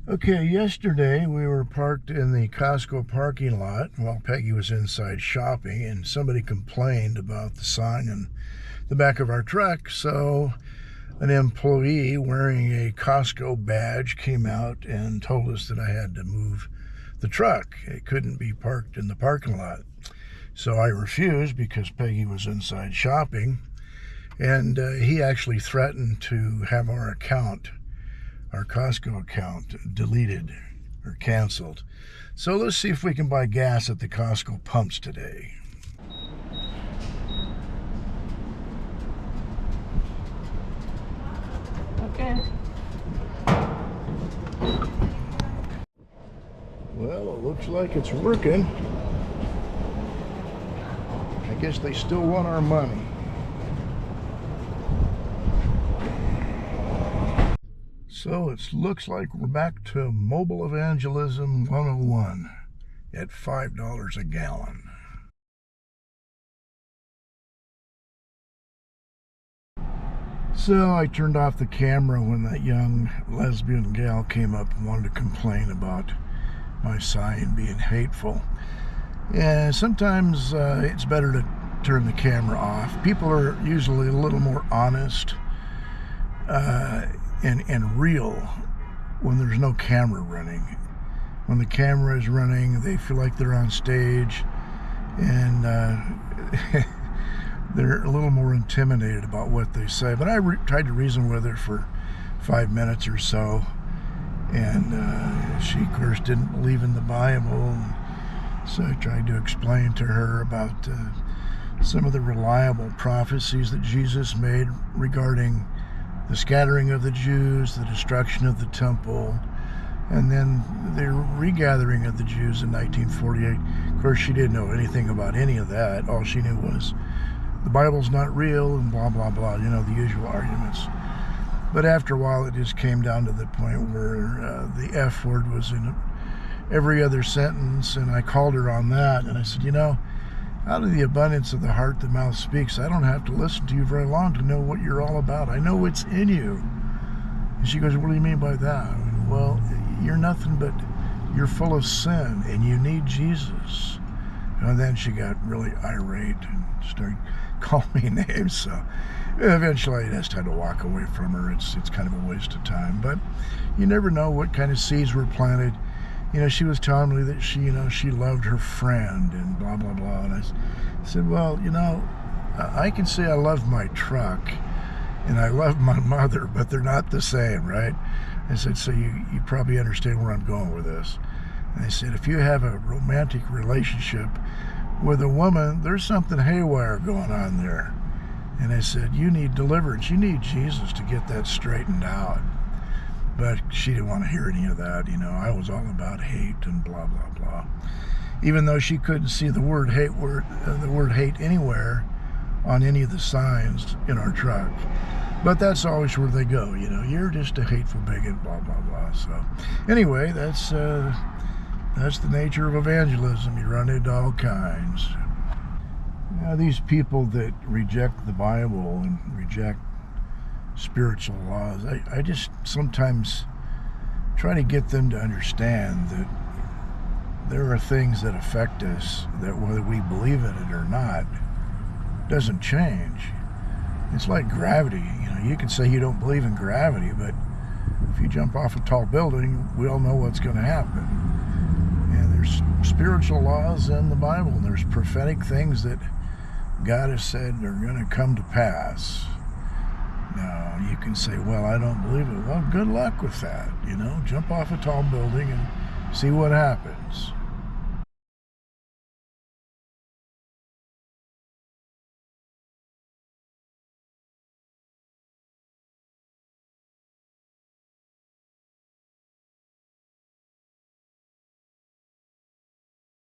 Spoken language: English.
Okay, yesterday we were parked in the Costco parking lot while Peggy was inside shopping, and somebody complained about the sign in the back of our truck. So an employee wearing a Costco badge came out and told us that I had to move the truck. It couldn't be parked in the parking lot. So I refused because Peggy was inside shopping, and he actually threatened to have our Costco account deleted or canceled. So let's see if we can buy gas at the Costco pumps today. Okay. Well, it looks like it's working. I guess they still want our money. So it looks like we're back to Mobile Evangelism 101 at $5 a gallon. So I turned off the camera when that young lesbian gal came up and wanted to complain about my sign being hateful. And sometimes it's better to turn the camera off. People are usually a little more honest and real when there's no camera running. When the camera is running, they feel like they're on stage, and they're a little more intimidated about what they say. But I tried to reason with her for 5 minutes or so, and she, of course, didn't believe in the Bible. So I tried to explain to her about some of the reliable prophecies that Jesus made regarding the scattering of the Jews, the destruction of the temple, and then the regathering of the Jews in 1948. Of course, she didn't know anything about any of that. All she knew was the Bible's not real and blah, blah, blah, the usual arguments. But after a while, it just came down to the point where the F word was in every other sentence, and I called her on that, and I said, out of the abundance of the heart, the mouth speaks. I don't have to listen to you very long to know what you're all about. I know what's in you. And she goes, what do you mean by that? Well, you're nothing but, you're full of sin, and you need Jesus. And then she got really irate and started calling me names. So eventually I just had to walk away from her. It's kind of a waste of time. But you never know what kind of seeds were planted. She was telling me that she loved her friend and blah, blah, blah. And I said, well, I can say I love my truck and I love my mother, but they're not the same, right? I said, so you probably understand where I'm going with this. And I said, if you have a romantic relationship with a woman, there's something haywire going on there. And I said, you need deliverance. You need Jesus to get that straightened out. But she didn't want to hear any of that. I was all about hate and blah, blah, blah. Even though she couldn't see the word hate anywhere on any of the signs in our truck. But that's always where they go, you're just a hateful bigot, blah, blah, blah. So anyway, that's the nature of evangelism. You run into all kinds. These people that reject the Bible and reject spiritual laws, I just sometimes try to get them to understand that there are things that affect us that whether we believe in it or not doesn't change. It's like gravity. You can say you don't believe in gravity, but if you jump off a tall building, we all know what's going to happen. And there's spiritual laws in the Bible, and there's prophetic things that God has said are going to come to pass. Now, you can say, well, I don't believe it. Well, good luck with that. Jump off a tall building and see what happens.